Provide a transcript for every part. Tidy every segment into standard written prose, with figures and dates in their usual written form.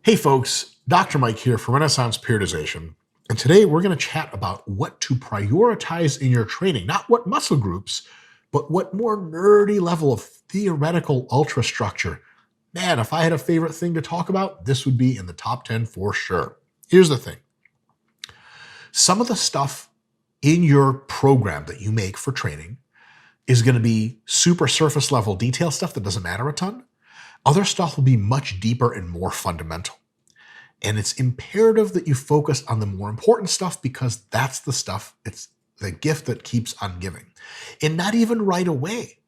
Hey folks, Dr. Mike here for Renaissance Periodization, and today we're going to chat about what to prioritize in your training, not what muscle groups, but what more nerdy level of theoretical ultrastructure. Man, if I had a favorite thing to talk about, this would be in the top 10 for sure. Here's the thing. Some of the stuff in your program that you make for training is going to be super surface level detail stuff that doesn't matter a ton. Other stuff will be much deeper and more fundamental. And it's imperative that you focus on the more important stuff because that's the stuff, it's the gift that keeps on giving. And not even right away.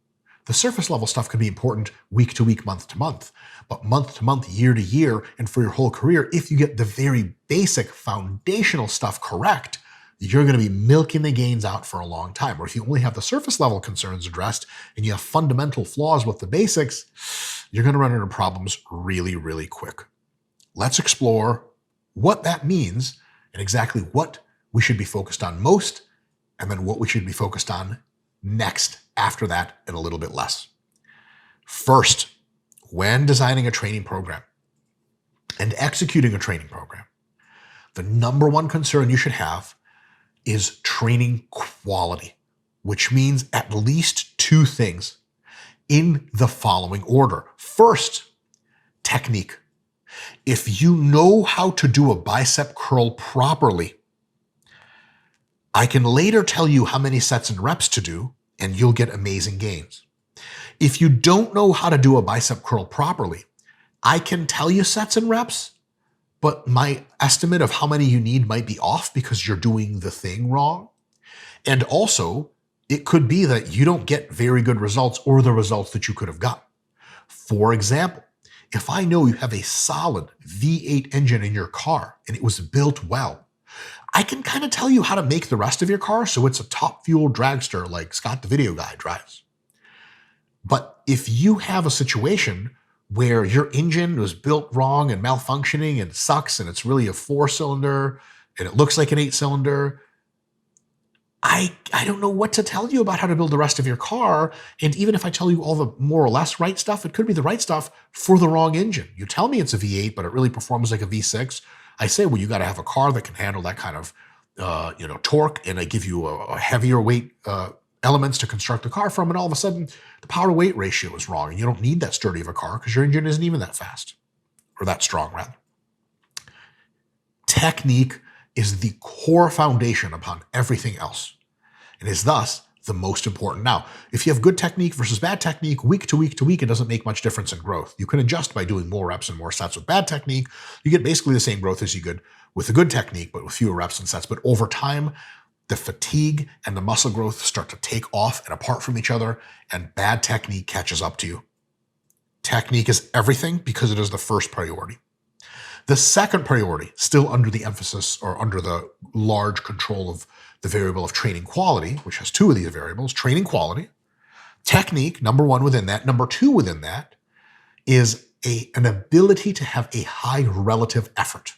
The surface level stuff can be important week to week, month to month, but month to month, year to year, and for your whole career, if you get the very basic foundational stuff correct, you're going to be milking the gains out for a long time. Or if you only have the surface level concerns addressed and you have fundamental flaws with the basics, you're going to run into problems really, really quick. Let's explore what that means and exactly what we should be focused on most, and then what we should be focused on next after that and a little bit less. First, when designing a training program and executing a training program, the number one concern you should have is training quality, which means at least two things in the following order. First, technique. If you know how to do a bicep curl properly, I can later tell you how many sets and reps to do, and you'll get amazing gains. If you don't know how to do a bicep curl properly, I can tell you sets and reps, but my estimate of how many you need might be off because you're doing the thing wrong. And also, it could be that you don't get very good results or the results that you could have gotten. For example, if I know you have a solid V8 engine in your car and it was built well, I can kind of tell you how to make the rest of your car so it's a top fuel dragster like Scott the Video Guy drives. But if you have a situation where your engine was built wrong and malfunctioning and sucks and it's really a 4-cylinder and it looks like an 8-cylinder, I don't know what to tell you about how to build the rest of your car. And even if I tell you all the more or less right stuff, it could be the right stuff for the wrong engine. You tell me it's a V8, but it really performs like a V6. I say, well, you got to have a car that can handle that kind of, torque. And I give you a heavier weight elements to construct the car from. And all of a sudden, the power to weight ratio is wrong. And you don't need that sturdy of a car because your engine isn't even that fast or that strong, rather. Technique is the core foundation upon everything else. It is thus the most important. Now, if you have good technique versus bad technique, week to week to week, it doesn't make much difference in growth. You can adjust by doing more reps and more sets. With bad technique, you get basically the same growth as you could with a good technique, but with fewer reps and sets. But over time, the fatigue and the muscle growth start to take off and apart from each other, and bad technique catches up to you. Technique is everything because it is the first priority. The second priority, still under the emphasis or under the large control of the variable of training quality, which has two of these variables, training quality, technique, number one within that. Number two within that is an ability to have a high relative effort,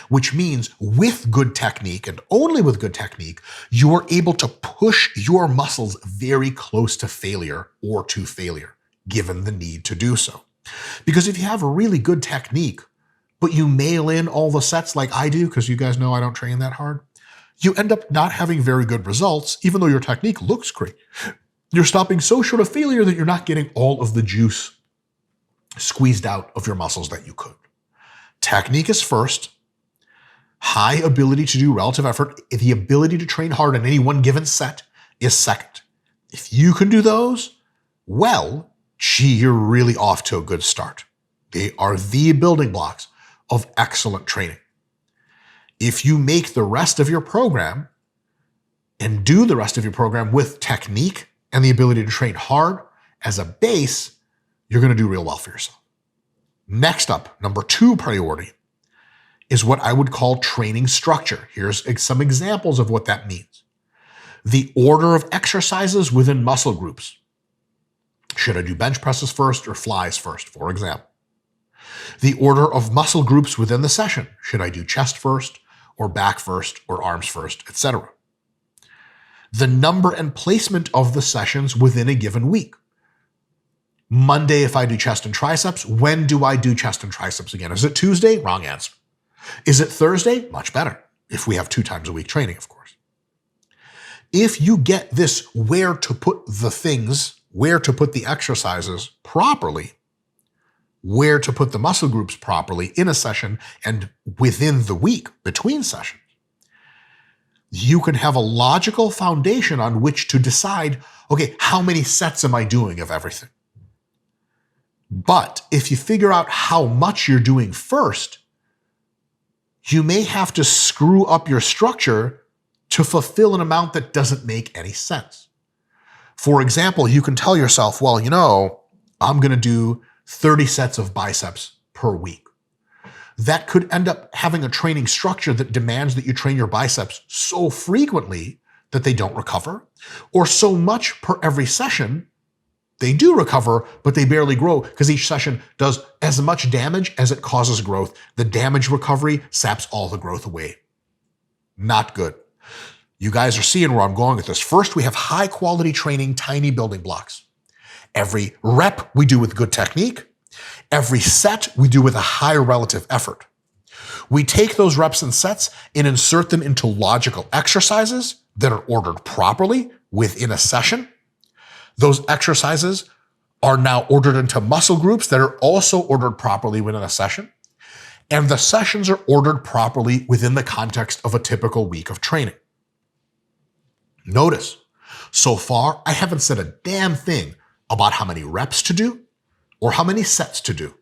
which means with good technique and only with good technique, you are able to push your muscles very close to failure or to failure, given the need to do so. Because if you have a really good technique, but you mail in all the sets like I do, because you guys know I don't train that hard, you end up not having very good results, even though your technique looks great. You're stopping so short of failure that you're not getting all of the juice squeezed out of your muscles that you could. Technique is first. High ability to do relative effort, the ability to train hard in any one given set is second. If you can do those, well, you're really off to a good start. They are the building blocks of excellent training. If you make the rest of your program and do the rest of your program with technique and the ability to train hard as a base, you're going to do real well for yourself. Next up, number two priority is what I would call training structure. Here's some examples of what that means. The order of exercises within muscle groups. Should I do bench presses first or flies first, for example? The order of muscle groups within the session. Should I do chest first or back first or arms first, etc.? The number and placement of the sessions within a given week. Monday, if I do chest and triceps, when do I do chest and triceps again? Is it Tuesday? Wrong answer. Is it Thursday? Much better. If we have 2 times a week training, of course. If you get this where to put the things, where to put the exercises properly, where to put the muscle groups properly in a session and within the week between sessions, you can have a logical foundation on which to decide, okay, how many sets am I doing of everything? But if you figure out how much you're doing first, you may have to screw up your structure to fulfill an amount that doesn't make any sense. For example, you can tell yourself, well, I'm going to do 30 sets of biceps per week. That could end up having a training structure that demands that you train your biceps so frequently that they don't recover, or so much per every session they do recover, but they barely grow because each session does as much damage as it causes growth. The damage recovery saps all the growth away. Not good. You guys are seeing where I'm going with this. First, we have high quality training, tiny building blocks. Every rep we do with good technique. Every set we do with a high relative effort. We take those reps and sets and insert them into logical exercises that are ordered properly within a session. Those exercises are now ordered into muscle groups that are also ordered properly within a session. And the sessions are ordered properly within the context of a typical week of training. Notice, so far, I haven't said a damn thing about how many reps to do or how many sets to do.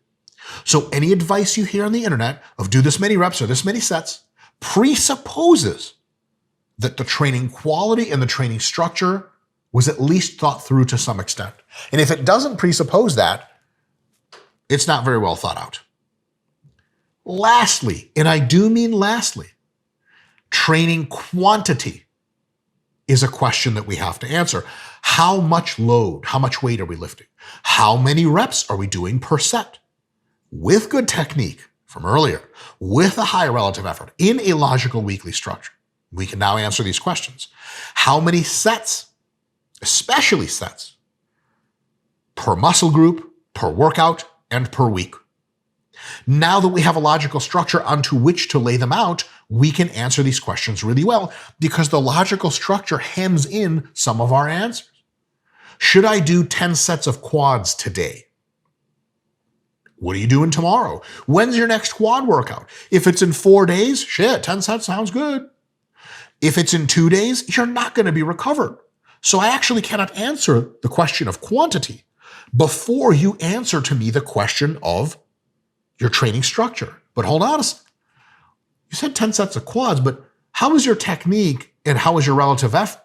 So any advice you hear on the internet of do this many reps or this many sets presupposes that the training quality and the training structure was at least thought through to some extent. And if it doesn't presuppose that, it's not very well thought out. Lastly, and I do mean lastly, training quantity is a question that we have to answer. How much load, how much weight are we lifting? How many reps are we doing per set? With good technique from earlier, with a high relative effort, in a logical weekly structure. We can now answer these questions. How many sets, especially sets, per muscle group, per workout, and per week? Now that we have a logical structure onto which to lay them out, we can answer these questions really well because the logical structure hems in some of our answers. Should I do 10 sets of quads today? What are you doing tomorrow? When's your next quad workout? If it's in 4 days, shit, 10 sets sounds good. If it's in 2 days, you're not going to be recovered. So I actually cannot answer the question of quantity before you answer to me the question of your training structure. But hold on a second. You said 10 sets of quads, but how is your technique and how is your relative effort?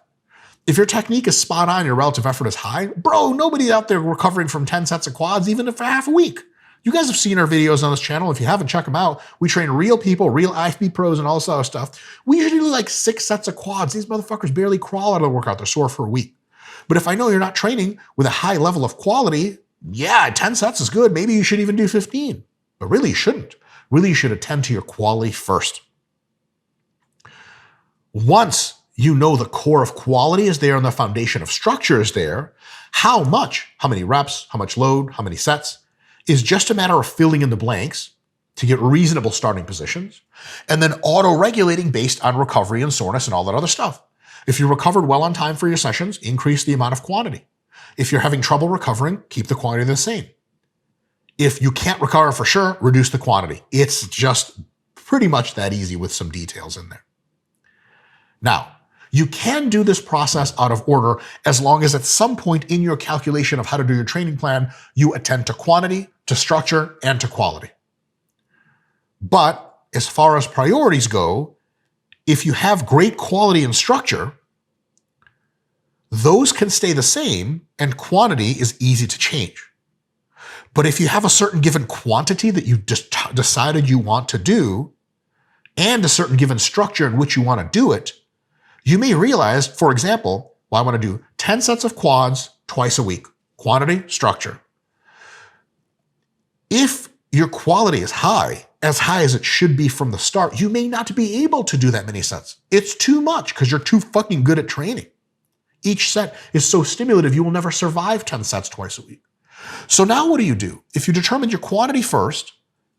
If your technique is spot on, your relative effort is high, bro, nobody out there recovering from 10 sets of quads, even if for half a week. You guys have seen our videos on this channel. If you haven't, check them out. We train real people, real IFB pros and all this other stuff. We usually do like 6 sets of quads. These motherfuckers barely crawl out of the workout. They're sore for a week. But if I know you're not training with a high level of quality, yeah, 10 sets is good. Maybe you should even do 15. But really, you shouldn't. Really, you should attend to your quality first. Once you know the core of quality is there and the foundation of structure is there, how much, how many reps, how much load, how many sets, is just a matter of filling in the blanks to get reasonable starting positions and then auto-regulating based on recovery and soreness and all that other stuff. If you recovered well on time for your sessions, increase the amount of quantity. If you're having trouble recovering, keep the quantity the same. If you can't recover for sure, reduce the quantity. It's just pretty much that easy with some details in there. Now, you can do this process out of order as long as at some point in your calculation of how to do your training plan, you attend to quantity, to structure, and to quality. But as far as priorities go, if you have great quality and structure, those can stay the same and quantity is easy to change. But if you have a certain given quantity that you just decided you want to do and a certain given structure in which you want to do it, you may realize, for example, well, I want to do 10 sets of quads twice a week. Quantity, structure. If your quality is high as it should be from the start, you may not be able to do that many sets. It's too much because you're too fucking good at training. Each set is so stimulative, you will never survive 10 sets twice a week. So now what do? If you determine your quantity first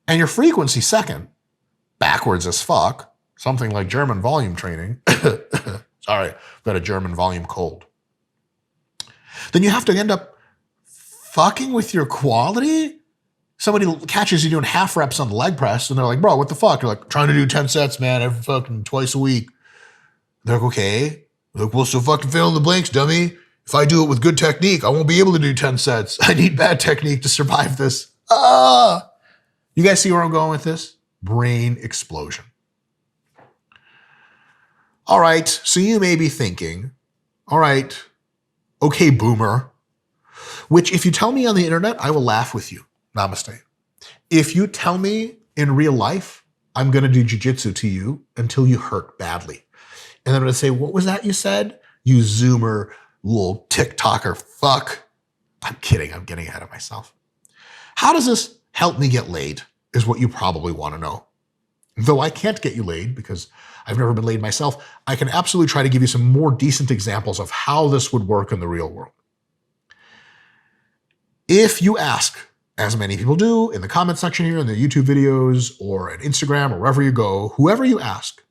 and your frequency second, backwards as fuck, something like German volume training, sorry, I've got a German volume cold, then you have to end up fucking with your quality? Somebody catches you doing half reps on the leg press and they're like, bro, what the fuck? You're like, trying to do 10 sets, man, every fucking twice a week. They're like, okay. They're like, well, so fucking fill in the blanks, dummy. If I do it with good technique, I won't be able to do 10 sets. I need bad technique to survive this. You guys see where I'm going with this? Brain explosion. All right, so you may be thinking, all right, okay, boomer, which if you tell me on the internet, I will laugh with you. Namaste. If you tell me in real life, I'm going to do jujitsu to you until you hurt badly. And then I'm going to say, what was that you said? You Zoomer, little TikToker fuck. I'm kidding. I'm getting ahead of myself. How does this help me get laid is what you probably want to know. Though I can't get you laid because I've never been laid myself, I can absolutely try to give you some more decent examples of how this would work in the real world. If you ask, as many people do in the comment section here, in the YouTube videos, or at Instagram, or wherever you go, whoever you ask,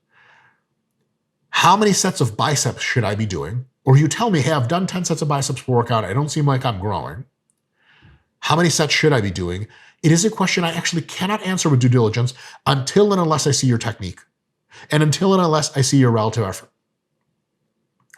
how many sets of biceps should I be doing? Or you tell me, hey, I've done 10 sets of biceps per workout. I don't seem like I'm growing. How many sets should I be doing? It is a question I actually cannot answer with due diligence until and unless I see your technique. And until and unless I see your relative effort.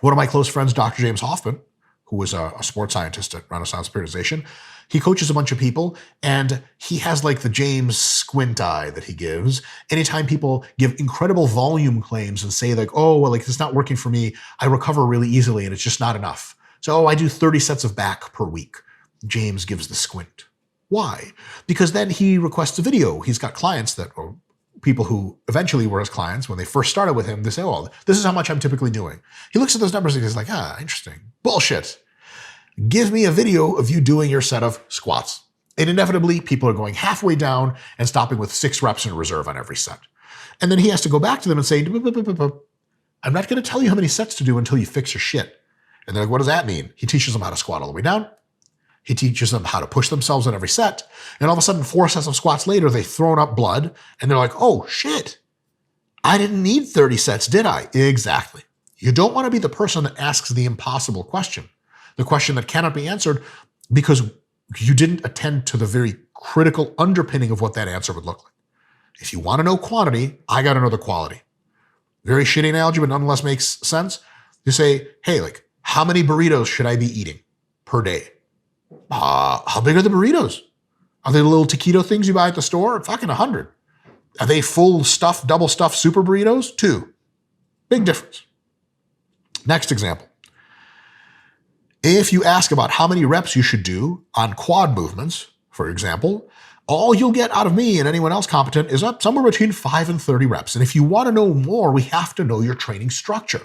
One of my close friends, Dr. James Hoffman, who is a sports scientist at Renaissance Periodization, he coaches a bunch of people, and he has like the James squint eye that he gives. Anytime people give incredible volume claims and say like, oh, well, like it's not working for me, I recover really easily and it's just not enough. So, I do 30 sets of back per week. James gives the squint. Why? Because then he requests a video. He's got clients that, or people who eventually were his clients when they first started with him, they say, oh, this is how much I'm typically doing. He looks at those numbers and he's like, interesting. Bullshit. Give me a video of you doing your set of squats. And inevitably, people are going halfway down and stopping with 6 reps in reserve on every set. And then he has to go back to them and say, I'm not going to tell you how many sets to do until you fix your shit. And they're like, what does that mean? He teaches them how to squat all the way down. He teaches them how to push themselves on every set. And all of a sudden, 4 sets of squats later, they've thrown up blood. And they're like, oh, shit. I didn't need 30 sets, did I? Exactly. You don't want to be the person that asks the impossible question. The question that cannot be answered because you didn't attend to the very critical underpinning of what that answer would look like. If you want to know quantity, I got to know the quality. Very shitty analogy, but nonetheless makes sense. You say, hey, like, how many burritos should I be eating per day? How big are the burritos? Are they the little taquito things you buy at the store? Fucking 100. Are they full stuffed, double stuffed super burritos? 2. Big difference. Next example. If you ask about how many reps you should do on quad movements, for example, all you'll get out of me and anyone else competent is up somewhere between 5 and 30 reps. And if you want to know more, we have to know your training structure.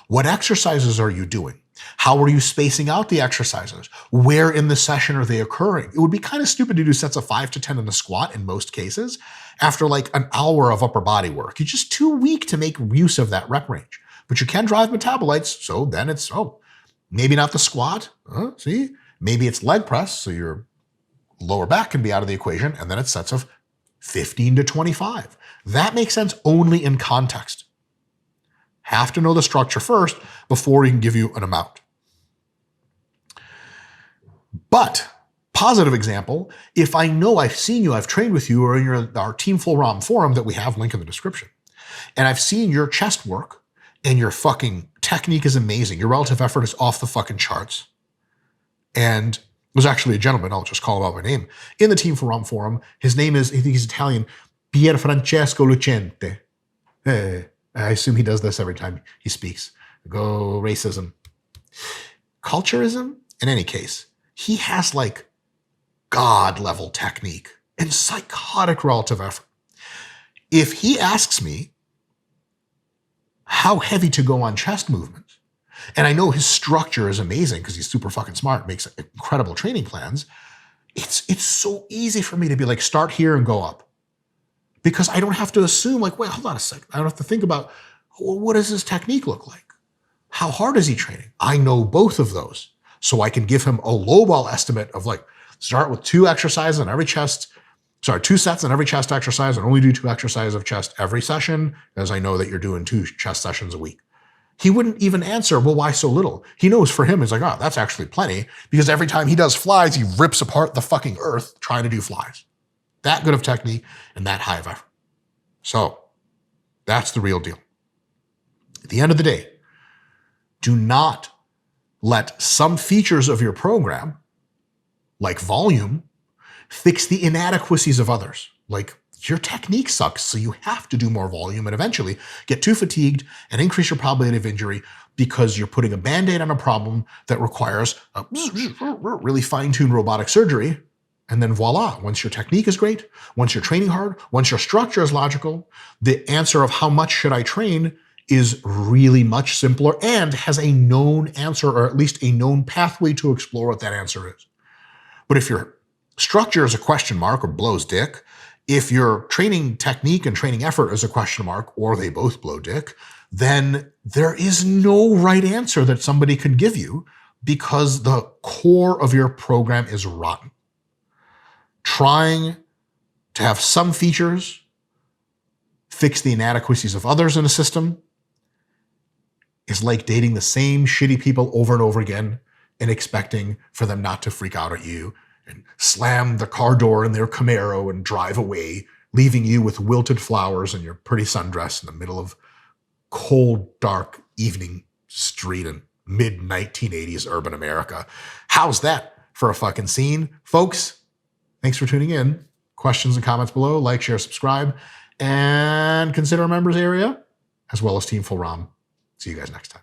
What exercises are you doing? How are you spacing out the exercises? Where in the session are they occurring? It would be kind of stupid to do sets of 5 to 10 in the squat in most cases after like an hour of upper body work. You're just too weak to make use of that rep range. But you can drive metabolites, so then it's, maybe not the squat. See? Maybe it's leg press, so your lower back can be out of the equation, and then it's sets of 15 to 25. That makes sense only in context. Have to know the structure first before he can give you an amount. But, positive example, if I know I've seen you, I've trained with you, or in our Team Full ROM forum that we have, link in the description, and I've seen your chest work, and your fucking technique is amazing. Your relative effort is off the fucking charts. And there's actually a gentleman, I'll just call him out by name, in the Team for ROM forum. His name is, I think he's Italian, Pier Francesco Lucente. I assume he does this every time he speaks. Go racism. Culturism? In any case, he has like God-level technique and psychotic relative effort. If he asks me how heavy to go on chest movements, and I know his structure is amazing because he's super fucking smart, makes incredible training plans, it's so easy for me to be like, start here and go up. Because I don't have to assume like, wait, hold on a second. I don't have to think about, well, what does his technique look like? How hard is he training? I know both of those. So I can give him a lowball estimate of like, Start with 2 exercises on every chest. Sorry, 2 sets on every chest exercise, and only do 2 exercises of chest every session, as I know that you're doing 2 chest sessions a week. He wouldn't even answer, well, why so little? He knows for him, it's like, oh, that's actually plenty, because every time he does flies, he rips apart the fucking earth trying to do flies. That good of technique and that high of effort. So that's the real deal. At the end of the day, do not let some features of your program, like volume, fix the inadequacies of others. Like, your technique sucks, so you have to do more volume and eventually get too fatigued and increase your probability of injury because you're putting a Band-Aid on a problem that requires a really fine-tuned robotic surgery. And then voila, once your technique is great, once you're training hard, once your structure is logical, the answer of how much should I train is really much simpler and has a known answer, or at least a known pathway to explore what that answer is. But if your structure is a question mark or blows dick, if your training technique and training effort is a question mark, or they both blow dick, then there is no right answer that somebody can give you because the core of your program is rotten. Trying to have some features fix the inadequacies of others in a system is like dating the same shitty people over and over again and expecting for them not to freak out at you and slam the car door in their Camaro and drive away, leaving you with wilted flowers and your pretty sundress in the middle of cold, dark evening street in mid-1980s urban America. How's that for a fucking scene? Folks, thanks for tuning in. Questions and comments below. Like, share, subscribe, and consider a members area, as well as Team Full ROM. See you guys next time.